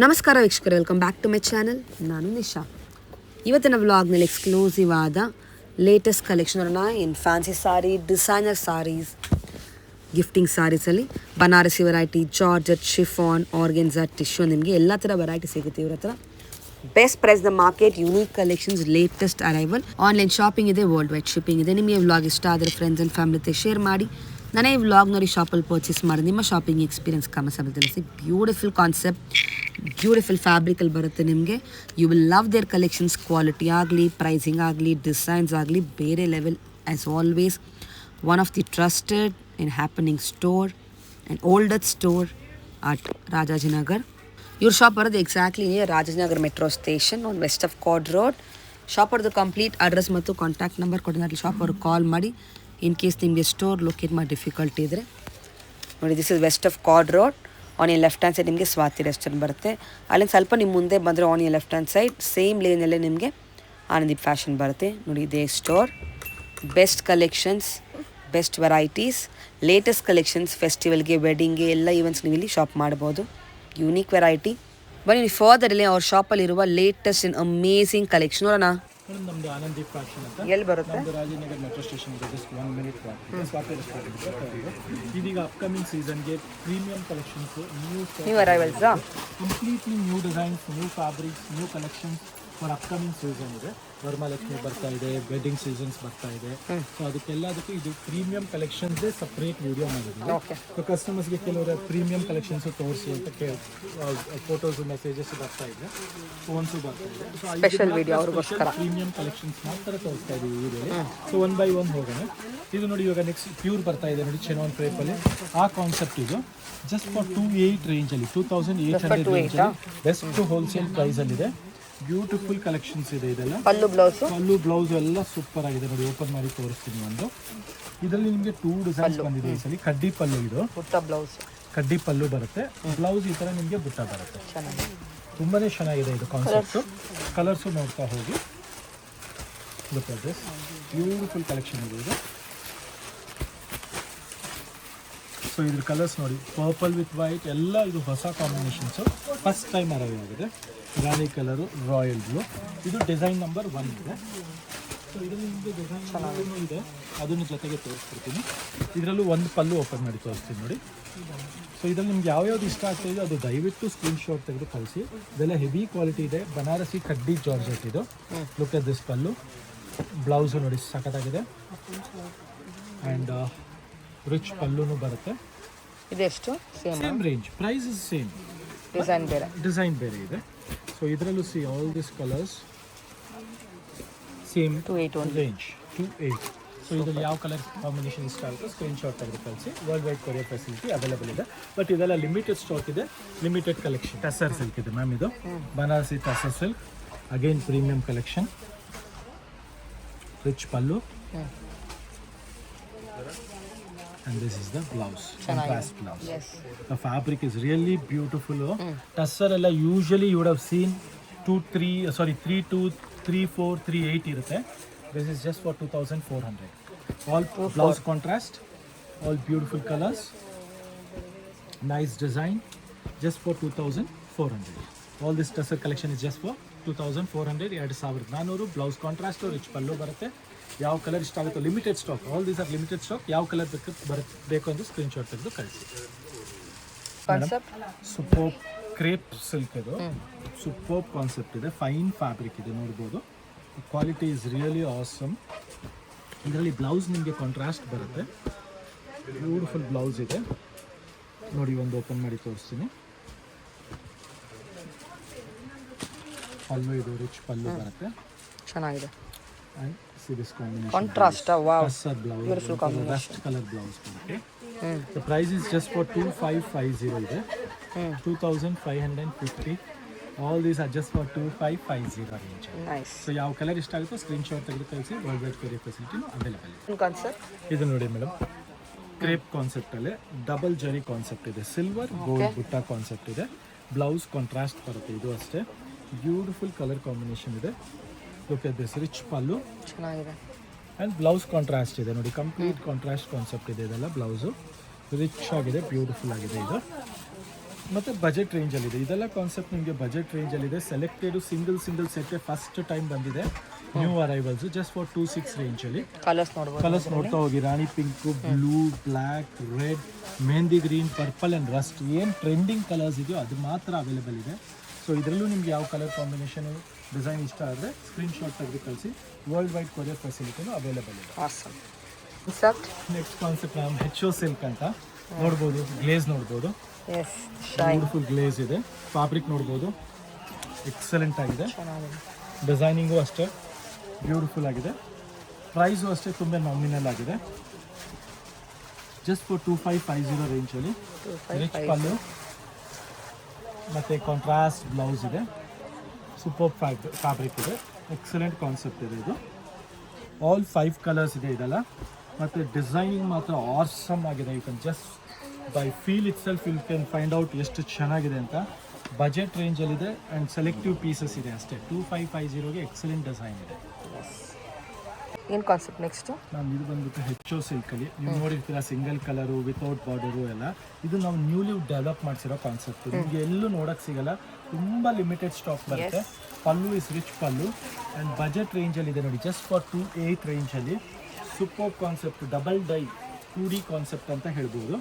ನಮಸ್ಕಾರ ವೀಕ್ಷಕರೇ, welcome back to my channel. ನಾನು ನಿಶಾ. ಇವತ್ತಿನ ವ್ಲಾಗ್ನಲ್ಲಿ ಎಕ್ಸ್ಕ್ಲೂಸಿವ್ ಆದ ಲೇಟೆಸ್ಟ್ ಕಲೆಕ್ಷನನ್ನು in fancy sari, designer saris, gifting ಸಾರೀಸಲ್ಲಿ Banarasi variety, georgette, chiffon, organza, tissue, ನಿಮಗೆ ಎಲ್ಲ ಥರ ವೆರೈಟಿ ಸಿಗುತ್ತೆ ಇವ್ರ ಹತ್ರ. Best price the market, unique collections, latest arrival. Online shopping ಇದೆ, ವರ್ಲ್ಡ್ ವೈಡ್ ಶಿಪ್ಪಿಂಗ್ ಇದೆ. ನಿಮಗೆ ವ್ಲಾಗ್ ಇಷ್ಟ ಆದರೆ ಫ್ರೆಂಡ್ಸ್ ಆ್ಯಂಡ್ ಫ್ಯಾಮಿಲಿ ಜೊತೆ ಶೇರ್ ಮಾಡಿ. ನಾನೇ ಈ ವ್ಲಾಗ್ ನೋಡಿ ಶಾಪಲ್ಲಿ ಪರ್ಚೇಸ್ ಮಾಡಿ ನಿಮ್ಮ ಶಾಪಿಂಗ್ ಎಕ್ಸ್ಪೀರಿಯನ್ಸ್ ಕಮೆಂಟ್ಸಲ್ಲಿ ತಿಳಿಸಿ. ಬ್ಯೂಟಿಫುಲ್ ಕಾನ್ಸೆಪ್ಟ್, ಬ್ಯೂಟಿಫುಲ್ ಫ್ಯಾಬ್ರಿಕಲ್ಲಿ ಬರುತ್ತೆ ನಿಮಗೆ. You will love their collections. Quality ಆಗಲಿ, ಪ್ರೈಸಿಂಗ್ ಆಗಲಿ, ಡಿಸೈನ್ಸ್ ಆಗಲಿ ಬೇರೆ level. As always one of the trusted in happening store and oldest store at Rajajinagar. ಇವ್ರ ಶಾಪ್ ಬರೋದು exactly Rajajinagar metro station on west of Chord Road. Shop ಅವ್ರದ್ದು complete address ಮತ್ತು contact number ಕೊಟ್ಟಿದ್ದಾರೆ. Shop ಅವ್ರಿಗೆ call ಮಾಡಿ in case ನಿಮಗೆ store locate ಮಾಡಿ difficulty ಇದ್ದರೆ. ನೋಡಿ, this is west of Chord road. On ಈ ಲೆಫ್ಟ್ ಹ್ಯಾಂಡ್ ಸೈಡ್ ನಿಮಗೆ ಸ್ವಾತಿ ರೆಸ್ಟೋರೆಂಟ್ ಬರುತ್ತೆ. ಅಲ್ಲಿಂದ ಸ್ವಲ್ಪ ನಿಮ್ಮ ಮುಂದೆ ಬಂದರೆ ಆನ್ ಈ ಲೆಫ್ಟ್ ಹ್ಯಾಂಡ್ ಸೈಡ್ ಸೇಮ್ ಲೇನಲ್ಲೇ ನಿಮಗೆ ಆನಂದಿ ಫ್ಯಾಷನ್ ಬರುತ್ತೆ. ನೋಡಿ, ಇದೇ store. Best collections, best varieties, latest collections, ಫೆಸ್ಟಿವಲ್ಗೆ, ವೆಡ್ಡಿಂಗ್ಗೆ ಎಲ್ಲ ಈವೆಂಟ್ಸ್ ನೀವು ಇಲ್ಲಿ ಶಾಪ್ ಮಾಡ್ಬೋದು. Unique variety. ಬನ್ನಿ ಫರ್ದರ್ ಇಲ್ಲಿ ಅವ್ರ ಶಾಪಲ್ಲಿರುವ ಲೇಟೆಸ್ಟ್ ಇನ್ ಅಮೇಸಿಂಗ್ ಕಲೆಕ್ಷನ್ ನೋಡೋಣ. ನಮ್ದು ಆನಂದಿ ಫ್ಯಾಷನ್ ಅಂತ ಎಲ್ಲಿ ಬರುತ್ತೆ? ನಮ್ದು ರಾಜನಗರ್ ಮೆಟ್ರೋ ಸ್ಟೇಷನ್ ಇದೆ. ಜಸ್ಟ್ 1 ಮಿನಿಟ್ ಸ್ವಾತಿ ಇದೀಗ ಅಪ್ಕಮಿಂಗ್ ಸೀಸನ್ಗೆ premium collections, new arrivals, completely new designs, new fabrics, new collections for upcoming season ಇದೆ. ವರಮಹಾಲಕ್ಷ್ಮಿ ಬರ್ತಾ ಇದೆ, ವೆಡ್ಡಿಂಗ್ ಸೀಸನ್ಸ್ ಬರ್ತಾ ಇದೆ. ಸೊ ಅದಕ್ಕೆಲ್ಲದಕ್ಕೂ ಇದು ಪ್ರೀಮಿಯಂ ಕಲೆಕ್ಷನ್ಸ್ ಸಪ್ರೇಟ್ ವಿಡಿಯೋ ಮಾಡಿದ್ವಿ. ಸೊ ಕಸ್ಟಮರ್ಸ್ಗೆ ಕೆಲವರು ಪ್ರೀಮಿಯಂ ಕಲೆಕ್ಷನ್ಸ್ ತೋರಿಸಿ ಅಂತ ಫೋಟೋಸ್, ಮೆಸೇಜಸ್ ಬರ್ತಾ ಇದೆ, ಫೋನ್ಸು ಬರ್ತಾ ಇದೆ. ಸೊ ಸ್ಪೆಷಲ್ ವಿಡಿಯೋ ಅವ್ರಿಗೋಸ್ಕರ ಪ್ರೀಮಿಯಂ ಕಲೆಕ್ಷನ್ಸ್ ಮಾತ್ರ ತೋರಿಸ್ತಾ ಇದೀವಿ ವಿಡಿಯೋಲಿ. ಸೊ 1 by 1 ಹೋಗೋಣ. ಇದು ನೋಡಿ, ಇವಾಗ ನೆಕ್ಸ್ಟ್ ಪ್ಯೂರ್ ಬರ್ತಾ ಇದೆ ನೋಡಿ, ಚೆನಾನ್ ಕ್ರೇಪಲ್ಲಿ. ಆ ಕಾನ್ಸೆಪ್ಟ್ ಇದು ಜಸ್ಟ್ ಫಾರ್ 2800 ರೇಂಜಲ್ಲಿ, 2800 ರೇಂಜಲ್ಲಿ ಬೆಸ್ಟ್ ಹೋಲ್ಸೇಲ್ ಪ್ರೈಸಲ್ಲಿದೆ. ಬ್ಯೂಟಿಫುಲ್ ಕಲೆಕ್ಷನ್ಸ್ ಇದೆ. ಇದೆಲ್ಲ ಪಲ್ಲು ಬ್ಲೌಸ್ ಎಲ್ಲ ಸೂಪರ್ ಆಗಿದೆ ನೋಡಿ. ಓಪನ್ ಮಾಡಿ ತೋರಿಸ್ತೀನಿ ಒಂದು. ಇದರಲ್ಲಿ ನಿಮಗೆ 2 ಡಿಸೈನ್ಸ್ ಬಂದಿದೆ ಈ ಸಲ. ಕಡ್ಡಿ ಪಲ್ಲು, ಇದು ಬುಟ್ಟ ಬ್ಲೌಸ್, ಕಡ್ಡಿ ಪಲ್ಲು ಬರುತ್ತೆ. ಬ್ಲೌಸ್ ಈ ಥರ ನಿಮಗೆ ಬುಟ್ಟ ಬರುತ್ತೆ. ತುಂಬಾನೇ ಚೆನ್ನಾಗಿದೆ ಇದು ಕಾನ್ಸೆಪ್ಟು. ಕಲರ್ಸು ನೋಡ್ತಾ ಹೋಗಿ. ಬ್ಯೂಟಿಫುಲ್ ಕಲೆಕ್ಷನ್ ಇದೆ ಇದು. ಸೊ ಇದ್ರ ಕಲರ್ಸ್ ನೋಡಿ, ಪರ್ಪಲ್ ವಿತ್ ವೈಟ್ ಎಲ್ಲ ಇದು ಹೊಸ ಕಾಂಬಿನೇಷನ್ಸು. ಫಸ್ಟ್ ಟೈಮ್ ಅರೈವ್ ಆಗಿದೆ. ರಾಣಿ ಕಲರು, ರಾಯಲ್ ಬ್ಲೂ. ಇದು ಡಿಸೈನ್ ನಂಬರ್ 1 ಇದೆ. ಸೊ ಇದರಲ್ಲಿ ನಿಮಗೆ ಡಿಸೈನ್ ಇದೆ, ಅದನ್ನು ಜೊತೆಗೆ ತೋರಿಸ್ಕೊಡ್ತೀನಿ. ಇದರಲ್ಲೂ ಒಂದು ಪಲ್ಲು ಓಪನ್ ಮಾಡಿ ತೋರಿಸ್ತೀನಿ ನೋಡಿ. ಸೊ ಇದರಲ್ಲಿ ನಿಮ್ಗೆ ಯಾವ್ಯಾವ್ದು ಇಷ್ಟ ಆಗ್ತಾ ಇದೆ ಅದು ದಯವಿಟ್ಟು ಸ್ಕ್ರೀನ್ಶಾಟ್ ತೆಗೆದು ಕಳಿಸಿ. ಇದೆಲ್ಲ ಹೆವಿ ಕ್ವಾಲಿಟಿ ಇದೆ. ಬನಾರಸಿ ಕಡ್ಡಿ ಜಾರ್ಜೆಟ್ ಇದು. Look at this pallu. Blouse ನೋಡಿ ಸಖತ್ತಾಗಿದೆ. ಆ್ಯಂಡ್ ರಿಚ್ ಪಲ್ಲುನು ಬರುತ್ತೆ. ಇದೆಷ್ಟು? Same range, price is same, design ಬೇರೆ ಇದೆ. ಸೊ ಇದರಲ್ಲೂ see all this colours same 28 range, 28. So ಇದರಲ್ಲಿ ಯಾವ ಕಲರ್ ಕಾಂಬಿನೇಷನ್ ಇಷ್ಟ ಆಗುತ್ತೆ ಸ್ಕ್ರೀನ್ಶಾಟ್ ತೆಗೆದು ಕಳಿಸಿ. World wide courier facility available ಇದೆ. ಬಟ್ ಇದೆಲ್ಲ ಲಿಮಿಟೆಡ್ ಸ್ಟಾಕ್ ಇದೆ, ಲಿಮಿಟೆಡ್ ಕಲೆಕ್ಷನ್. ಟಸರ್ ಸಿಲ್ಕ್ ಇದೆ ಮ್ಯಾಮ್, ಇದು Banarasi tussar silk. Again premium collection. Rich pallu. And this is the blouse, contrast blouse. Yes. The fabric is really beautiful. Tussar alla usually you would have seen 3,438 irutte. This is just for 2,400. All blouse contrast, all beautiful colors, nice design, just for 2,400. All this tussar collection is just for 2,400. 2,400. Blouse contrast, rich pallu barutte. ಯಾವ colour ಇಷ್ಟ ಆಗುತ್ತೋ limited stock. All these are limited stock. ಯಾವ colour ಬೇಕು ಅಂತ screenshot ತೆಗೆದು ಕಳಿಸಿ. Super crepe silk ಇದು. Super concept ಇದೆ. ಫೈನ್ ಫ್ಯಾಬ್ರಿಕ್ ಇದೆ, ನೋಡ್ಬೋದು. Quality is really awesome. ಇದರಲ್ಲಿ ಬ್ಲೌಸ್ ನಿಮಗೆ ಕಾಂಟ್ರಾಸ್ಟ್ ಬರುತ್ತೆ. ಬ್ಯೂಟಿಫುಲ್ ಬ್ಲೌಸ್ ಇದೆ ನೋಡಿ. ಒಂದು ಓಪನ್ ಮಾಡಿ ತೋರಿಸ್ತೀನಿ. ಪಲ್ಲು ಇದು ರಿಚ್ ಪಲ್ಲು ಬರುತ್ತೆ, ಚೆನ್ನಾಗಿದೆ. And see this combination. Contrast, wow. Tussar blouse, beautiful combination. Rust color blouse. Okay. The price is just for 2,550 ಇದೆ. 2,550. All these are just for 2,550 range. Nice. So ಯಾವ ಕಲರ್ ಇಷ್ಟ ಆಗುತ್ತೋ ಸ್ಕ್ರೀನ್ಶಾಟ್ ತೆಗೆದು ಕಳಿಸಿ. ವರ್ಲ್ಡ್ ವೈಡ್ ಕೊರಿಯರ್ ಫೆಸಿಲಿಟಿನೂ ಅವೈಲೇಬಲ್ ಇದೆ. Concept ಇದು ನೋಡಿ madam, crepe concept ಅಲ್ಲಿ ಡಬಲ್ ಜರಿ ಕಾನ್ಸೆಪ್ಟ್ ಇದೆ. ಸಿಲ್ವರ್ ಗೋಲ್ಡ್ ಬುಟ್ಟ ಕಾನ್ಸೆಪ್ಟ್ ಇದೆ. ಬ್ಲೌಸ್ ಕಾಂಟ್ರಾಸ್ಟ್ ಬರುತ್ತೆ. ಇದು ಅಷ್ಟೇ ಬ್ಯೂಟಿಫುಲ್ ಕಲರ್ ಕಾಂಬಿನೇಷನ್ ಇದೆ. ಲುಕ್ ಅಟ್ ದಿಸ್ ರಿಚ್ ಪಲ್ಲು, ಚೆನ್ನಾಗಿದೆ. ಆ್ಯಂಡ್ ಬ್ಲೌಸ್ ಕಾಂಟ್ರಾಸ್ಟ್ ಇದೆ ನೋಡಿ. ಕಂಪ್ಲೀಟ್ ಕಾಂಟ್ರಾಸ್ಟ್ ಕಾನ್ಸೆಪ್ಟ್ ಇದೆ. ಇದೆಲ್ಲ ಬ್ಲೌಸು ರಿಚ್ ಆಗಿದೆ, ಬ್ಯೂಟಿಫುಲ್ ಆಗಿದೆ ಇದು. ಮತ್ತು ಬಜೆಟ್ ರೇಂಜಲ್ಲಿದೆ. ಇದೆಲ್ಲ ಕಾನ್ಸೆಪ್ಟ್ ನಿಮಗೆ ಬಜೆಟ್ ರೇಂಜಲ್ಲಿದೆ. ಸೆಲೆಕ್ಟೆಡು ಸಿಂಗಲ್ ಸೆಟ್ಟೇ ಫಸ್ಟ್ ಟೈಮ್ ಬಂದಿದೆ, ನ್ಯೂ ಅರೈವಲ್ಸು, ಜಸ್ಟ್ ಫಾರ್ 26 ರೇಂಜಲ್ಲಿ. ಕಲರ್ಸ್ ನೋಡ್ತಾ ಹೋಗಿ. Rani pink, blue, black, red, mehndi green, purple and rust, ಏನು ಟ್ರೆಂಡಿಂಗ್ ಕಲರ್ಸ್ ಇದೆಯೋ ಅದು ಮಾತ್ರ ಅವೈಲೇಬಲ್ ಇದೆ. ಸೊ ಇದರಲ್ಲೂ ನಿಮ್ಗೆ ಯಾವ ಕಲರ್ ಕಾಂಬಿನೇಷನು ಡಿಸೈನ್ ಇಷ್ಟ ಆದರೆ ಸ್ಕ್ರೀನ್ಶಾಟ್ ತೆಗೆದು ಕಳಿಸಿ. ವರ್ಲ್ಡ್ ವೈಡ್ ಕೊರಿಯರ್ ಫೆಸಿಲಿಟಿನೂ ಅವೈಲೇಬಲ್ ಇದೆ. ನೆಕ್ಸ್ಟ್ ಕಾನ್ಸೆಪ್ಟ್ ನಾವು HO ಸಿಲ್ಕ್ ಅಂತ ನೋಡ್ಬೋದು. ಗ್ಲೇಸ್ ನೋಡ್ಬೋದು, ಬ್ಯೂಟಿಫುಲ್ ಗ್ಲೇಸ್ ಇದೆ. ಫ್ಯಾಬ್ರಿಕ್ ನೋಡ್ಬೋದು, ಎಕ್ಸಲೆಂಟ್ ಆಗಿದೆ. ಡಿಸೈನಿಂಗು ಅಷ್ಟೇ ಬ್ಯೂಟಿಫುಲ್ ಆಗಿದೆ. ಪ್ರೈಸು ಅಷ್ಟೇ ತುಂಬ ನಾಮಿನಲ್ ಆಗಿದೆ. ಜಸ್ಟ್ ಫಾರ್ 2550 ರೇಂಜಲ್ಲಿ ರಿಚ್ ಪಲ್ಲು ಮತ್ತು ಕಾಂಟ್ರಾಸ್ಟ್ ಬ್ಲೌಸ್ ಇದೆ. ಸೂಪರ್ ಫ್ಯಾಬ್ರಿಕ್ ಇದೆ. ಎಕ್ಸಲೆಂಟ್ ಕಾನ್ಸೆಪ್ಟ್ ಇದೆ ಇದು. ಆಲ್ 5 ಕಲರ್ಸ್ ಇದೆ ಇದೆಲ್ಲ. ಮತ್ತು ಡಿಸೈನಿಂಗ್ ಮಾತ್ರ ಆಸಮ್ ಆಗಿದೆ. You can just by feel itself you can find out ಎಷ್ಟು ಚೆನ್ನಾಗಿದೆ ಅಂತ. ಬಜೆಟ್ ರೇಂಜಲ್ಲಿದೆ ಆ್ಯಂಡ್ ಸೆಲೆಕ್ಟಿವ್ ಪೀಸಸ್ ಇದೆ ಅಷ್ಟೇ. 2550ಗೆ ಎಕ್ಸಲೆಂಟ್ ಡಿಸೈನ್ ಇದೆ. ಏನು ಕಾನ್ಸೆಪ್ಟ್ ನೆಕ್ಸ್ಟು? ನಾನು ಇದು ಬಂದ್ಬಿಟ್ಟು HO ಸಿಲ್ಕಲ್ಲಿ ನೀವು ನೋಡಿರ್ತೀರ, ಸಿಂಗಲ್ ಕಲರು ವಿತೌಟ್ ಬಾರ್ಡರು ಎಲ್ಲ. ಇದು ನಾವು ನ್ಯೂಲಿ ಡೆವಲಪ್ ಮಾಡಿಸಿರೋ ಕಾನ್ಸೆಪ್ಟ್. ನಿಮಗೆ ಎಲ್ಲೂ ನೋಡೋಕ್ಕೆ ಸಿಗಲ್ಲ. ತುಂಬ ಲಿಮಿಟೆಡ್ ಸ್ಟಾಕ್ ಬರುತ್ತೆ. Pallu is rich pallu and budget ರೇಂಜಲ್ಲಿದೆ ನೋಡಿ. ಜಸ್ಟ್ ಫಾರ್ 28 ರೇಂಜಲ್ಲಿ super concept, double dye 2D concept ಅಂತ ಹೇಳ್ಬೋದು.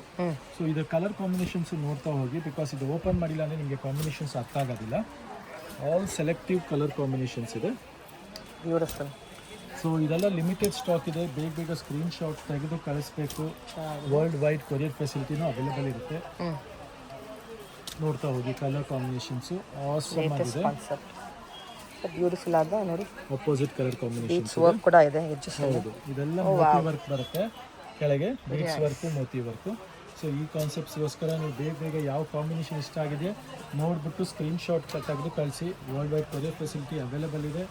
ಸೊ ಇದರ ಕಲರ್ ಕಾಂಬಿನೇಷನ್ಸ್ ನೋಡ್ತಾ ಹೋಗಿ, ಬಿಕಾಸ್ ಇದು ಓಪನ್ ಮಾಡಿಲ್ಲ ಅಂದರೆ ನಿಮಗೆ ಕಾಂಬಿನೇಷನ್ಸ್ ಅರ್ಥ ಆಗೋದಿಲ್ಲ. ಆಲ್ ಸೆಲೆಕ್ಟಿವ್ ಕಲರ್ ಕಾಂಬಿನೇಷನ್ಸ್ ಇದೆ. ಬ್ಯೂಟಿಫುಲ್. ಸೊ ಇದೆಲ್ಲ ಲಿಮಿಟೆಡ್ ಸ್ಟಾಕ್ ಇದೆ. ಬೇಗ ಸ್ಕ್ರೀನ್ಶಾಟ್ ತೆಗೆದು ಕಳಿಸ್ಬೇಕು. ವರ್ಲ್ಡ್ ವೈಡ್ ಕೊರಿಯರ್ ಫೆಸಿಲಿಟಿನೂ ಅವೈಲೇಬಲ್ ಇರುತ್ತೆ. ನೋಡ್ತಾ ಹೋಗಿ. ಕಲರ್ ಕಾಂಬಿನೇಷನ್ಸು ಆಸಮ್ ಆಗಿದೆ. ಬ್ಯೂಟಿಫುಲ್ ಆದ ನೋಡಿ. ಅಪೋಸಿಟ್ ಕಲರ್ ಕಾಂಬಿನೇಷನ್ಸ್ ವರ್ಕ್ ಕೂಡ ಇದೆ. ಹೌದು, ಇದೆಲ್ಲ ಮೋತಿ ವರ್ಕ್ ಬರುತ್ತೆ ಕೆಳಗೆ, beads work, Moti work. So ಈ ಕಾನ್ಸೆಪ್ಟ್ಸ್ಗೋಸ್ಕರ ನೀವು ಬೇಗ ಯಾವ ಕಾಂಬಿನೇಷನ್ ಇಷ್ಟ ಆಗಿದೆ ನೋಡಿಬಿಟ್ಟು ಸ್ಕ್ರೀನ್ಶಾಟ್ ತೆಗೆದು ಕಳಿಸಿ. World wide courier facility available ಇದೆ.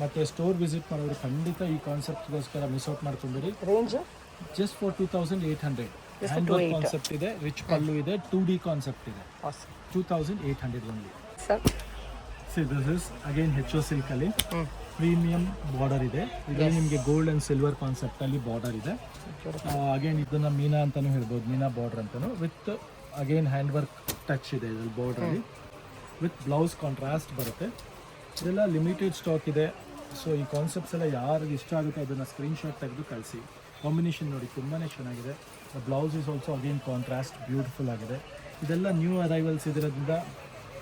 ಮತ್ತು ಸ್ಟೋರ್ ವಿಸಿಟ್ ಮಾಡೋರು ಖಂಡಿತ ಈ ಕಾನ್ಸೆಪ್ಟ್ಗೋಸ್ಕರ ಮಿಸ್ ಔಟ್ ಮಾಡ್ಕೊಂಬಿಡಿ. Range just for 2800. Hand work concept ಇದೆ, ರಿಚ್ ಪಲ್ಲು ಇದೆ, 2D ಕಾನ್ಸೆಪ್ಟ್ ಇದೆ. 2800 only. This is again HO ಸಿಲ್ಕಲ್ಲಿ ಪ್ರೀಮಿಯಂ ಬಾರ್ಡರ್ ಇದೆ. ಇದರಲ್ಲಿ ನಿಮಗೆ ಗೋಲ್ಡ್ ಆ್ಯಂಡ್ ಸಿಲ್ವರ್ ಕಾನ್ಸೆಪ್ಟಲ್ಲಿ ಬಾರ್ಡರ್ ಇದೆ. ಅಗೇನ್ ಇದನ್ನು ಮೀನಾ ಅಂತಲೂ ಹೇಳ್ಬೋದು, ಮೀನಾ ಬಾರ್ಡರ್ ಅಂತಲೂ. With again hand work touch ಇದೆ ಇದರಲ್ಲಿ ಬಾರ್ಡ್ರಲ್ಲಿ. ವಿತ್ ಬ್ಲೌಸ್ ಕಾಂಟ್ರಾಸ್ಟ್ ಬರುತ್ತೆ. ಇದೆಲ್ಲ ಲಿಮಿಟೆಡ್ ಸ್ಟಾಕ್ ಇದೆ. ಸೊ ಈ ಕಾನ್ಸೆಪ್ಟ್ಸ್ ಎಲ್ಲ ಯಾರಿಗೆ ಇಷ್ಟ ಆಗುತ್ತೆ ಅದನ್ನು ಸ್ಕ್ರೀನ್ಶಾಟ್ ತೆಗೆದು ಕಳಿಸಿ. ಕಾಂಬಿನೇಷನ್ ನೋಡಿ ತುಂಬಾ ಚೆನ್ನಾಗಿದೆ. Blouse is also again contrast beautiful ಆಗಿದೆ. ಇದೆಲ್ಲ ನ್ಯೂ ಅರೈವಲ್ಸ್ ಇರೋದ್ರಿಂದ,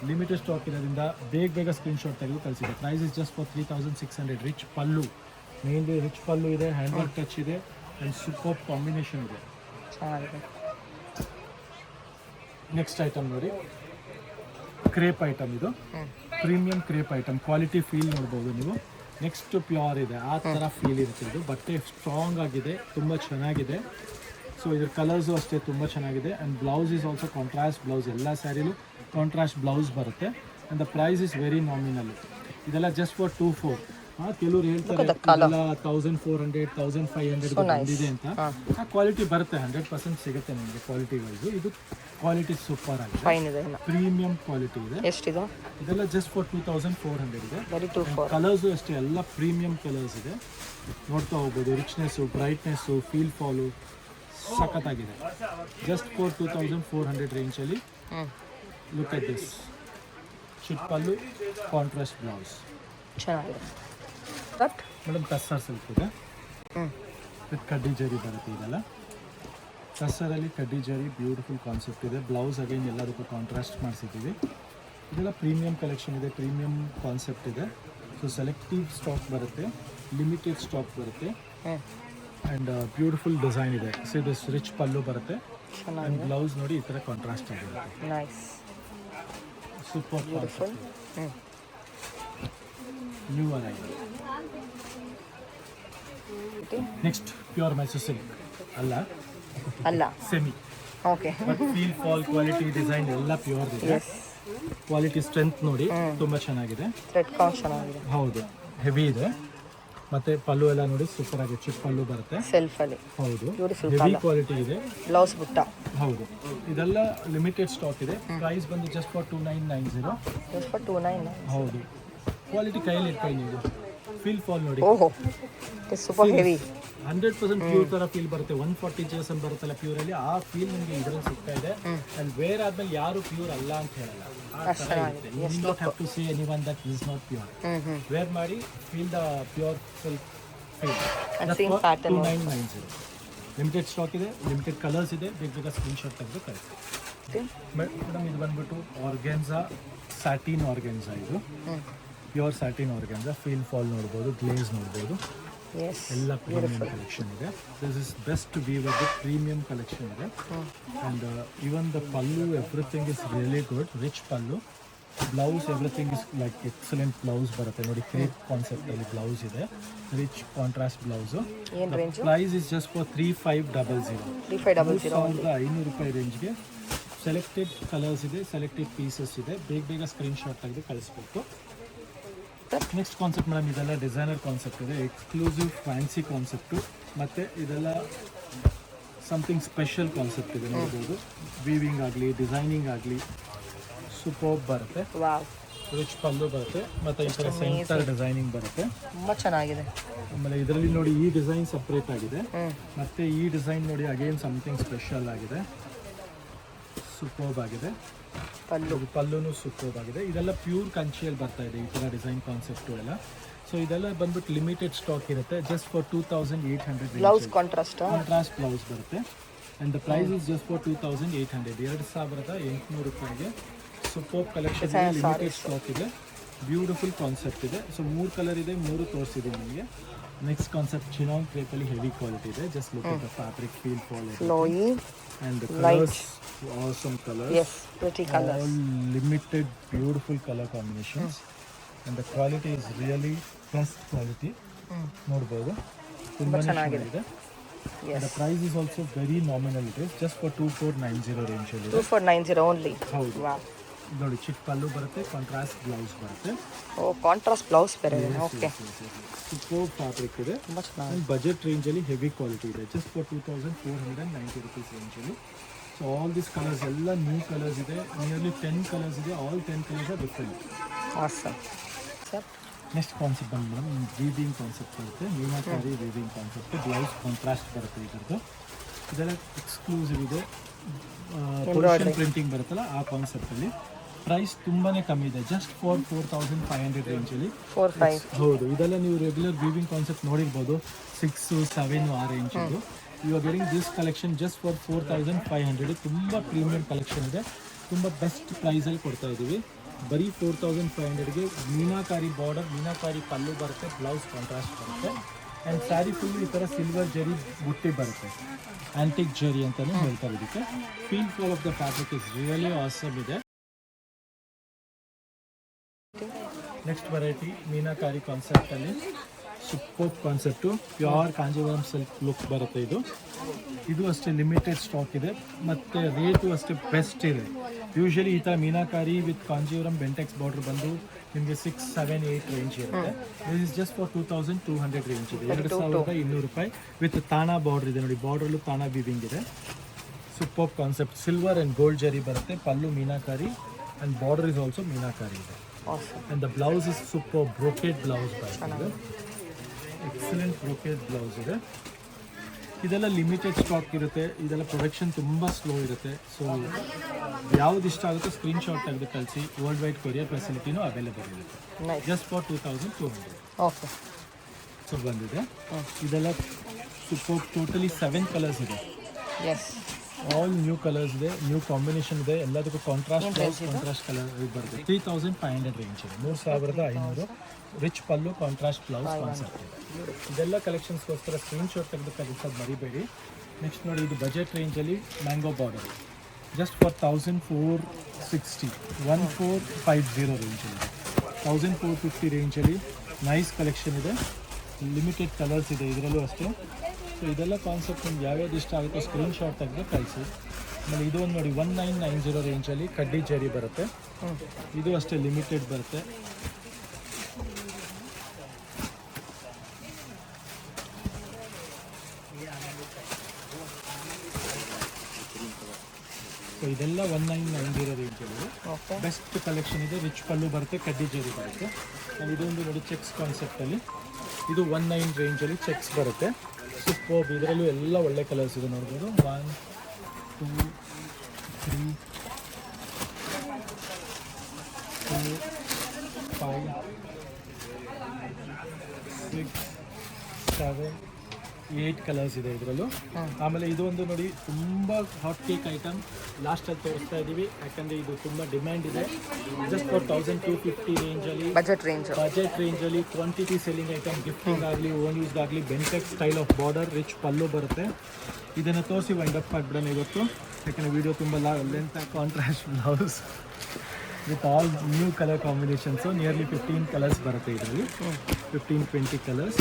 ಲಿಮಿಟೆಡ್ ಸ್ಟಾಕ್ ಇರೋದ್ರಿಂದ ಬೇಗ ಸ್ಕ್ರೀನ್ಶಾಟ್ ತೆಗೆದು ಕಳಿಸಿದೆ. Price is just for 3600. Rich pallu, mainly rich pallu ಇದೆ, ಹ್ಯಾಂಡ್ ವರ್ಕ್ ಟಚ್ ಇದೆ ಆ್ಯಂಡ್ ಸೂಪರ್ ಕಾಂಬಿನೇಷನ್ ಇದೆ. ನೆಕ್ಸ್ಟ್ ಐಟಮ್ ನೋಡಿ, ಕ್ರೇಪ್ ಐಟಮ್. ಇದು premium crepe item. Quality feel ನೋಡ್ಬೋದು ನೀವು. ನೆಕ್ಸ್ಟ್ ಪ್ಯೂರ್ ಇದೆ, ಆ ಥರ ಫೀಲ್ ಇರುತ್ತೆ ಇದು. ಬಟ್ಟೆ ಸ್ಟ್ರಾಂಗ್ ಆಗಿದೆ, ತುಂಬ ಚೆನ್ನಾಗಿದೆ. ಸೊ ಇದ್ರ ಕಲರ್ಸು ಅಷ್ಟೇ ತುಂಬ ಚೆನ್ನಾಗಿದೆ. And blouse is also contrast blouse. ಎಲ್ಲ ಸ್ಯಾರಿಲೂ ಕಾಂಟ್ರಾಸ್ಟ್ ಬ್ಲೌಸ್ ಬರುತ್ತೆ. And the price is very nominal. ಇದೆಲ್ಲ ಜಸ್ಟ್ ಫಾರ್ 24. ಕೆಲವರು ಹೇಳ್ತಾರೆ ಇದೆಲ್ಲ 1400 1500 ಬಂದಿದೆ ಅಂತ. ಆ ಕ್ವಾಲಿಟಿ ಬರುತ್ತೆ, 100% ಸಿಗುತ್ತೆ ನಿಮಗೆ ಕ್ವಾಲಿಟಿ ವೈಸ್. ಇದು ಕ್ವಾಲಿಟಿ ಸೂಪರ್ ಆಗಿದೆ, ಪ್ರೀಮಿಯಂ ಕ್ವಾಲಿಟಿ ಇದೆ. ಎಷ್ಟಿದೆ? ಇದೆಲ್ಲ ಜಸ್ಟ್ ಫಾರ್ 2400 ಇದೆ. ಕಲರ್ಸು ಅಷ್ಟೇ ಎಲ್ಲ ಪ್ರೀಮಿಯಂ ಕಲರ್ಸ್ ಇದೆ. ನೋಡ್ತಾ ಹೋಗ್ಬೋದು. ರಿಚ್ನೆಸ್ಸು, ಬ್ರೈಟ್ನೆಸ್ಸು, ಫೀಲ್ ಫಾಲು ಸಖತ್ತಾಗಿದೆ. ಜಸ್ಟ್ ಫಾರ್ 2400 ರೇಂಜಲ್ಲಿ. Look at this. Chit pallu, contrast blouse ಚೆನ್ನಾಗಿದೆ. ಮೇಡಮ್ ಟಸ್ಸರ್ ಸಿಲ್ಕ್ ಇದೆ. ವಿತ್ ಕಡ್ಡಿ ಜರಿ ಬರುತ್ತೆ. ಇದೆಲ್ಲ ಟಸ್ಸರಲ್ಲಿ ಕಡ್ಡಿ ಜರಿ ಬ್ಯೂಟಿಫುಲ್ ಕಾನ್ಸೆಪ್ಟ್ ಇದೆ. ಬ್ಲೌಸ್ ಅಗೇನ್ ಎಲ್ಲದಕ್ಕೂ ಕಾಂಟ್ರಾಸ್ಟ್ ಮಾಡಿಸಿದ್ದೀವಿ. ಇದೆಲ್ಲ ಪ್ರೀಮಿಯಂ ಕಲೆಕ್ಷನ್ ಇದೆ, ಪ್ರೀಮಿಯಂ ಕಾನ್ಸೆಪ್ಟ್ ಇದೆ. ಸೊ ಸೆಲೆಕ್ಟಿವ್ ಸ್ಟಾಕ್ ಬರುತ್ತೆ, ಲಿಮಿಟೆಡ್ ಸ್ಟಾಕ್ ಬರುತ್ತೆ ಆ್ಯಂಡ್ ಬ್ಯೂಟಿಫುಲ್ ಡಿಸೈನ್ ಇದೆ. ಸೊ ಇದು ರಿಚ್ ಪಲ್ಲು ಬರುತ್ತೆ ಆ್ಯಂಡ್ ಬ್ಲೌಸ್ ನೋಡಿ ಈ ಥರ ಕಾಂಟ್ರಾಸ್ಟ್ ಆಗಿರುತ್ತೆ. Super new arrival. Next pure Mysore silk ಅಲ್ಲ semi. Okay. But feel fall quality design ಎಲ್ಲ ಪ್ಯೂರ್ ಇದೆ. ಕ್ವಾಲಿಟಿ ಸ್ಟ್ರೆಂತ್ ನೋಡಿ ತುಂಬ ಚೆನ್ನಾಗಿದೆ. ಹೌದು, ಹೆವಿ ಇದೆ. ಮತ್ತೆ ಪಲ್ಲು ಎಲ್ಲ ನೋಡಿ ಸೂಪರ್ ಆಗಿದೆ. ಚಿಪ್ ಪಲ್ಲು ಬರುತ್ತೆ ಸೆಲ್ಫ್ ಅಲ್ಲಿ. ಹೌದು, ಹೆವಿ ಕ್ವಾಲಿಟಿ ಇದೆ. ಬ್ಲೌಸ್ ಬುಟ್ಟ. ಹೌದು, ಇದೆಲ್ಲ ಲಿಮಿಟೆಡ್ ಸ್ಟಾಕ್ ಇದೆ. ಪ್ರೈಸ್ ಬಂದು ಜಸ್ಟ್ ಫಾರ್ 2990. ಹೌದು, ಕ್ವಾಲಿಟಿ ಕೈಯಲ್ಲಿ ಇಟ್ಕೊಳ್ಳಿ ನೀವು. ಫೀಲ್ ಫಾಲ್ ನೋಡಿ. ಓಹೋ, ಸೂಪರ್ ಹೆವಿ. 100% ಪ್ಯೂರ್ ತರ ಫೀಲ್ ಬರುತ್ತೆ. 140 GSM ಬರುತ್ತಲ್ಲ ಪ್ಯೂರ್ ಅಲ್ಲಿ, ಆ ಫೀಲ್ ನಿಮಗೆ ಇದರಲ್ಲಿ ಸಿಗ್ತಾ ಇದೆ. ಅಂಡ್ ವೇರ್ ಆದ್ಮೇಲೆ ಯಾರು ಪ್ಯೂರ್ ಅಲ್ಲ ಅಂತ ಹೇಳಲ್ಲ, ಆ ತರ ಇರುತ್ತೆ. You will not have to say anyone that is not pure. Wear ಮಾಡಿ feel the pure silk feel. 2990 limited stock ಇದೆ, ಲಿಮಿಟೆಡ್ ಕಲರ್ಸ್ ಇದೆ. ಬೇಗ ಸ್ಕ್ರೀನ್ ಶಾಟ್ ತೆಗೆದು ಕಳಿಸಿ ಮೇಡಮ್. ಇದು ಬಂದ್ಬಿಟ್ಟು ಆರ್ಗೆನ್ಸಾ, ಸ್ಯಾಟಿನ್ ಆರ್ಗೆನ್ಸಾ. ಇದು pure satin organza. Feel fall ನೋಡ್ಬೋದು, ಗ್ಲೇಸ್ ನೋಡ್ಬೋದು, ಎಲ್ಲ ಪ್ರೀಮಿಯಂ ಕಲೆಕ್ಷನ್ ಇದೆ. This is best weaver premium collection ಇದೆ. And even the pallu everything is really good, rich pallu. Blouse everything is like excellent blouse ಬರುತ್ತೆ ನೋಡಿ. Crepe concept ಅಲ್ಲಿ blouse ಇದೆ, rich contrast blouse. Price is just for 3500. 500 ರೂಪಾಯಿ ರೇಂಜ್ಗೆ selected colours ಇದೆ, selected pieces ಇದೆ. ಬೇಗ ಸ್ಕ್ರೀನ್ ಶಾಟ್ ತೆಗೆದು ಕಳಿಸ್ಬೇಕು. ನೆಕ್ಸ್ಟ್ ಕಾನ್ಸೆಪ್ಟ್ ಮೇಡಮ್, ಇದೆಲ್ಲ ಡಿಸೈನರ್ ಕಾನ್ಸೆಪ್ಟ್ ಇದೆ, ಎಕ್ಸ್ಕ್ಲೂಸಿವ್ ಫ್ಯಾನ್ಸಿ ಕಾನ್ಸೆಪ್ಟು. ಮತ್ತು ಇದೆಲ್ಲ ಸಮಥಿಂಗ್ ಸ್ಪೆಷಲ್ ಕಾನ್ಸೆಪ್ಟ್ ಇದೆ ನೋಡ್ಬೋದು. ವೀವಿಂಗ್ ಆಗಲಿ, ಡಿಸೈನಿಂಗ್ ಆಗಲಿ ಸೂಪರ್ ಬರುತ್ತೆ. ರಿಚ್ ಪಲ್ಲು ಬರುತ್ತೆ, ಮತ್ತು ಈ ಥರ ಸೆಂಟರ್ ಡಿಸೈನಿಂಗ್ ಬರುತ್ತೆ. ತುಂಬ ಚೆನ್ನಾಗಿದೆ. ಆಮೇಲೆ ಇದರಲ್ಲಿ ನೋಡಿ ಈ ಡಿಸೈನ್ ಸಪ್ರೇಟ್ ಆಗಿದೆ, ಮತ್ತು ಈ ಡಿಸೈನ್ ನೋಡಿ ಅಗೇನ್ ಸಮಥಿಂಗ್ ಸ್ಪೆಷಲ್ ಆಗಿದೆ, ಸೂಪರ್ಬ್ ಆಗಿದೆ. ಪಲ್ಲುನು ಸೂಪರ್ಬ್ ಆಗಿದೆ. ಇದೆಲ್ಲ ಪ್ಯೂರ್ ಕಂಚಿಯಲ್ಲಿ ಬರ್ತಾ ಇದೆ ಈ ಥರ ಡಿಸೈನ್ ಕಾನ್ಸೆಪ್ಟು ಎಲ್ಲ. ಸೊ ಇದೆಲ್ಲ ಬಂದ್ಬಿಟ್ಟು ಲಿಮಿಟೆಡ್ ಸ್ಟಾಕ್ ಇರುತ್ತೆ, just for 2800. Blouse contrast blouse ಬರುತ್ತೆ. And the price is just for 2800. 2800 ರೂಪಾಯಿಗೆ ಸೂಪರ್ ಕಲೆಕ್ಷನ್ ಇದೆ, ಲಿಮಿಟೆಡ್ ಸ್ಟಾಕ್ ಇದೆ, ಬ್ಯೂಟಿಫುಲ್ ಕಾನ್ಸೆಪ್ಟ್ ಇದೆ. ಸೊ 3 ಕಲರ್ ಇದೆ, 3 ತೋರಿಸಿದ್ದೀನಿ ನಿಮಗೆ. ನೆಕ್ಸ್ಟ್ ಕಾನ್ಸೆಪ್ಟ್ ಚಿನಾನ್ ಕ್ರೇಪಲ್ಲಿ ಹೆವಿ ಕ್ವಾಲಿಟಿ ಇದೆ. Just look at the fabric, feel fall and the colors, awesome colors. Yes, pretty colors. All limited, beautiful color combinations. And the quality is really best quality. ನೋಡಬಹುದು, ತುಂಬಾ ಚೆನ್ನಾಗಿದೆ. Yes. The price is also very nominal. It is just for 2490 range ಅಲ್ಲಿ. 2490 only. ಹೌದು. Wow. ನೋಡಿ ಚಿಕ್ಕ ಪಲ್ಲು ಬರುತ್ತೆ, contrast blouse ಬರುತ್ತೆ. ಓ, contrast blouse ಬೇರೆ. ಓಕೆ, ಸೂಪರ್ ಫ್ಯಾಬ್ರಿಕ್ ಇದೆ. ಬಜೆಟ್ ರೇಂಜಲ್ಲಿ ಹೆವಿ ಕ್ವಾಲಿಟಿ ಇದೆ, ಜಸ್ಟ್ ಫಾರ್ 2490 rupees ರೇಂಜಲ್ಲಿ. ಸೊ ಆಲ್ ದಿಸ್ ಕಲರ್ಸ್ ಎಲ್ಲ ನ್ಯೂ ಕಲರ್ಸ್ ಇದೆ, ನಿಯರ್ಲಿ 10 ಕಲರ್ಸ್ ಇದೆ. All 10 colours are different. Awesome sir. Next concept ಬಂದು ಮೇಡಮ್ ವೀವಿಂಗ್ ಕಾನ್ಸೆಪ್ಟ್ ಬರುತ್ತೆ, meenakari weaving concept. Blouse contrast ಬರುತ್ತೆ ಇದರದ್ದು. ಇದೆಲ್ಲ ಎಕ್ಸ್ಕ್ಲೂಸಿವ್ ಇದೆ, ಪ್ರಿಂಟಿಂಗ್ ಬರುತ್ತಲ್ಲ ಆ ಕಾನ್ಸೆಪ್ಟಲ್ಲಿ. ಪ್ರೈಸ್ ತುಂಬಾ ಕಮ್ಮಿ ಇದೆ, ಜಸ್ಟ್ ಫಾರ್ 4500 ರೇಂಜಲ್ಲಿ. ಹೌದು, ಇದೆಲ್ಲ ನೀವು ರೆಗ್ಯುಲರ್ ವೀವಿಂಗ್ ಕಾನ್ಸೆಪ್ಟ್ ನೋಡಿರ್ಬೋದು, 6, 7 ಆ ರೇಂಜಲ್ಲಿ. You are getting this collection just for 4500. ತುಂಬ ಪ್ರೀಮಿಯಂ ಕಲೆಕ್ಷನ್ ಇದೆ, ತುಂಬ ಬೆಸ್ಟ್ ಪ್ರೈಸಲ್ಲಿ ಕೊಡ್ತಾ ಇದ್ದೀವಿ. ಬರೀ 4500ಗೆ ಮೀನಾಕಾರಿ ಬಾರ್ಡರ್, ಮೀನಾಕಾರಿ ಪಲ್ಲು ಬರುತ್ತೆ, ಬ್ಲೌಸ್ ಕಾಂಟ್ರಾಸ್ಟ್ ಬರುತ್ತೆ. ಆ್ಯಂಡ್ ಸ್ಯಾರಿ ಫುಲ್ ಈ ಥರ ಸಿಲ್ವರ್ ಜರಿ ಬುಟ್ಟಿ ಬರುತ್ತೆ, ಆಂಟಿಕ್ ಜರಿ ಅಂತಲೂ ಹೇಳ್ತಾರೆ ಇದಕ್ಕೆ. Feel fall of the fabric is really awesome ಇದೆ. ನೆಕ್ಸ್ಟ್ ವೆರೈಟಿ ಮೀನಾಕಾರಿ ಕಾನ್ಸೆಪ್ಟಲ್ಲಿ super concept, pure Kanjeevaram silk look ಬರುತ್ತೆ ಇದು. ಇದು ಅಷ್ಟೇ ಲಿಮಿಟೆಡ್ ಸ್ಟಾಕ್ ಇದೆ, ಮತ್ತು ರೇಟು ಅಷ್ಟೇ ಬೆಸ್ಟ್ ಇದೆ. ಯೂಶಲಿ ಈ ಥರ ಮೀನಾಕಾರಿ ವಿತ್ ಕಾಂಜೀವರಂ ಬೆಂಟೆಕ್ಸ್ ಬಾರ್ಡರ್ ಬಂದು ನಿಮಗೆ 6, 7, 8 ರೇಂಜ್ ಇರುತ್ತೆ. This is just for 2200 range ಇದೆ, 2200 ರೂಪಾಯಿ. ವಿತ್ ತಾನಾ ಬಾರ್ಡರ್ ಇದೆ ನೋಡಿ, ಬಾರ್ಡ್ರಲ್ಲೂ ತಾನಾ ವೀವಿಂಗ್ ಇದೆ. Super concept, silver and gold zari ಬರುತ್ತೆ. Pallu meenakari and border is also meenakari ಇದೆ. And the blouse is super brocade blouse ಬರುತ್ತೆ, ಎಕ್ಸಲೆಂಟ್ ಬ್ರೋಕೆಡ್ ಬ್ಲೌಸ್ ಇದೆ. ಇದೆಲ್ಲ ಲಿಮಿಟೆಡ್ ಸ್ಟಾಕ್ ಇರುತ್ತೆ, ಇದೆಲ್ಲ ಪ್ರೊಡಕ್ಷನ್ ತುಂಬ ಸ್ಲೋ ಇರುತ್ತೆ. ಸೊ ಯಾವ್ದು ಇಷ್ಟ ಆಗುತ್ತೋ ಸ್ಕ್ರೀನ್ ಶಾಟ್ ತೆಗೆದು ಕಳಿಸಿ. ವರ್ಲ್ಡ್ ವೈಡ್ ಕೊರಿಯರ್ ಫೆಸಿಲಿಟಿನೂ ಅವೈಲೇಬಲ್ ಇರುತ್ತೆ, ಜಸ್ಟ್ ಫಾರ್ 2200. ಓಕೆ, ಸೊ ಬಂದಿದೆ. ಇದೆಲ್ಲ ಸೂಪರ್, ಟೋಟಲಿ 7 ಕಲರ್ಸ್ ಇದೆ. ಎಸ್, ಆಲ್ ನ್ಯೂ ಕಲರ್ಸ್ ಇದೆ, ನ್ಯೂ ಕಾಂಬಿನೇಷನ್ ಇದೆ. ಎಲ್ಲದಕ್ಕೂ ಕಾಂಟ್ರಾಸ್ಟ್ ಬ್ಲೌಸ್, ಕಾಂಟ್ರಾಸ್ಟ್ ಕಲರ್ ಬರುತ್ತೆ. 3500 ರೇಂಜ್ ಇದೆ, 3500. ರಿಚ್ ಪಲ್ಲು, ಕಾಂಟ್ರಾಸ್ಟ್ ಬ್ಲೌಸ್ ಕಾನ್ಸೆಪ್ಟ್ ಇದೆ. ಇದೆಲ್ಲ ಕಲೆಕ್ಷನ್ಸ್ಗೋಸ್ಕರ ಸ್ಕ್ರೀನ್ ಶಾಟ್ ತೆಗೆದು ಕಳಿಸೋದು ಮರಿಬೇಡಿ. ನೆಕ್ಸ್ಟ್ ನೋಡಿ, ಇದು ಬಜೆಟ್ ರೇಂಜಲ್ಲಿ ಮ್ಯಾಂಗೋ ಬಾರ್ಡರ್, ಜಸ್ಟ್ ಫಾರ್ 1460, 1450 ರೇಂಜಲ್ಲಿ, 1450 ರೇಂಜಲ್ಲಿ ನೈಸ್ ಕಲೆಕ್ಷನ್ ಇದೆ. ಲಿಮಿಟೆಡ್ ಕಲರ್ಸ್ ಇದೆ ಇದರಲ್ಲೂ ಅಷ್ಟೇ. ಸೊ ಇದೆಲ್ಲ ಕಾನ್ಸೆಪ್ಟ್ ನಿಮ್ಗೆ ಯಾವ್ಯಾವ್ದು ಇಷ್ಟ ಆಗುತ್ತೋ ಸ್ಕ್ರೀನ್ ಶಾಟ್ ತೆಗೆದು ಕಳಿಸಿ. ಆಮೇಲೆ ಇದು ಒಂದು ನೋಡಿ, 1990 ರೇಂಜಲ್ಲಿ ಕಡ್ಡಿ ಜರಿ ಬರುತ್ತೆ. ಇದು ಅಷ್ಟೇ ಲಿಮಿಟೆಡ್ ಬರುತ್ತೆ. ಸೊ ಇದೆಲ್ಲ 1990 ರೇಂಜಲ್ಲಿ ಬೆಸ್ಟ್ ಕಲೆಕ್ಷನ್ ಇದೆ. ರಿಚ್ ಪಲ್ಲು ಬರುತ್ತೆ, ಕಡ್ಡಿ ಜರಿ ಬರುತ್ತೆ. ಇದೊಂದು ನೋಡಿ ಚೆಕ್ಸ್ ಕಾನ್ಸೆಪ್ಟಲ್ಲಿ, ಇದು 19 ರೇಂಜಲ್ಲಿ ಚೆಕ್ಸ್ ಬರುತ್ತೆ. ಸೂಪರ್. ಇದರಲ್ಲೂ ಎಲ್ಲ ಒಳ್ಳೆ ಕಲರ್ಸ್ ಇದೆ ನೋಡ್ಬೋದು. 1 2 3 4 5 6 7 8 ಕಲರ್ಸ್ ಇದೆ ಇದರಲ್ಲೂ. ಆಮೇಲೆ ಇದು ಒಂದು ನೋಡಿ ತುಂಬ ಹಾಟ್ ಕೇಕ್ ಐಟಮ್ ಲಾಸ್ಟಲ್ಲಿ ತೋರಿಸ್ತಾ ಇದ್ದೀವಿ, ಯಾಕಂದರೆ ಇದು ತುಂಬ ಡಿಮ್ಯಾಂಡ್ ಇದೆ. ಜಸ್ಟ್ ಫಾರ್ 1250 ರೇಂಜಲ್ಲಿ, ಬಜೆಟ್ ರೇಂಜಲ್ಲಿ ಕ್ವಾಂಟಿಟಿ ಸೆಲ್ಲಿಂಗ್ ಐಟಮ್, ಗಿಫ್ಟಿಂಗ್ ಆಗಲಿ ಓನ್ ಯೂಸ್ಗಾಗಲಿ. Bentex style of border, rich pallu ಬರುತ್ತೆ. ಇದನ್ನು ತೋರಿಸಿ ವೈಂಡ್ ಅಪ್ ಮಾಡಿಬಿಡೋಣ ಇವತ್ತು, ಯಾಕಂದರೆ ವಿಡಿಯೋ ತುಂಬ length contrast blouse with all new colour combinations. Nearly 15 colours ಬರುತ್ತೆ ಇದರಲ್ಲಿ, 15-20 colours.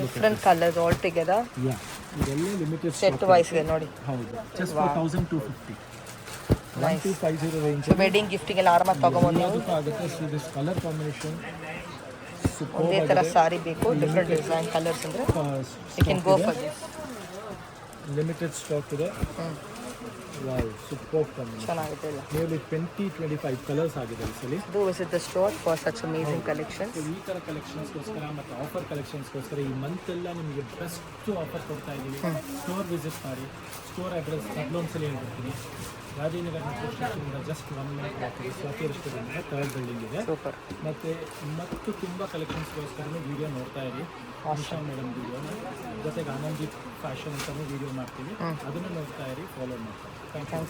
Different colours all together. Yeah, ಇದೆಲ್ಲ ಲಿಮಿಟೆಡ್ ಸೆಟ್ ವೈಸ್ ಇದೆ ನೋಡಿ. ಹೌದು, ಜಸ್ಟ್ ಫಾರ್ 1250, 1250 ರೇಂಜ್. ವೆಡ್ಡಿಂಗ್ ಗಿಫ್ಟಿಗೆ ಎಲ್ಲ ಆರಾಮಾಗಿ ತಗೊಬೋದು ನೀವು. ಆಗುತ್ತೆ. ದಿಸ್ ಕಲರ್ ಕಾಂಬಿನೇಷನ್ ಒಂದೇ ಥರ ಸಾರಿ ಬೇಕು, ಡಿಫ್ರೆಂಟ್ ಡಿಸೈನ್ ಕಲರ್ಸ್ ಅಂದರೆ you can go for this. Limited stock ಇದೆ. Wow, super combination. ಚೆನ್ನಾಗಿದೆ ಇಲ್ಲ. ನಿಯರ್ಲಿ 20-25 ಕಲರ್ಸ್ ಆಗಿದೆ ಈ ಸಲ. Do visit the store for such amazing collections. ಈ ಥರ ಕಲೆಕ್ಷನ್ಸ್ಗೋಸ್ಕರ ಮತ್ತು ಆಫರ್ ಕಲೆಕ್ಷನ್ಸ್ಗೋಸ್ಕರ ಈ ಮಂತ್ ಎಲ್ಲ ನಿಮಗೆ ಬೆಸ್ಟ್ ಆಫರ್ ಕೊಡ್ತಾ ಇದ್ದೀವಿ. ಸ್ಟೋರ್ ವಿಸಿಟ್ ಮಾಡಿ. ಸ್ಟೋರ್ ಅಡ್ರೆಸ್ ಮೊದಲೊಂದ್ಸಲ ಹೇಳ್ಬಿಡ್ತೀನಿ. ರಾಜೇಂದ್ರ ಮೆಟ್ರೋ ಸ್ಟೇಷನಿಂದ ಜಸ್ಟ್ 1 ಮಿನಿಟ್ ಆಗ್ತದೆ. ಸ್ವಾತಿ ರೆಸ್ಟೋರೆಂಟ್ ಥರ್ಡ್ ಬಿಲ್ಡಿಂಗ್ ಇದೆ. Super. ಮತ್ತು ತುಂಬ ಕಲೆಕ್ಷನ್ಸ್ಗೋಸ್ಕರನೂ ವೀಡಿಯೋ ನೋಡ್ತಾ ಇರಿ. ಆಶಾ ಮೇಡಮ್ ವಿಡಿಯೋ ಜೊತೆಗೆ ಆನಂದಿ ಫ್ಯಾಷನ್ ಅಂತಲೂ ವೀಡಿಯೋ ಮಾಡ್ತೀವಿ, ಅದನ್ನು ನೋಡ್ತಾ ಇರಿ, ಫಾಲೋ ಮಾಡ್ತಾ ಇರಿ. Thank you.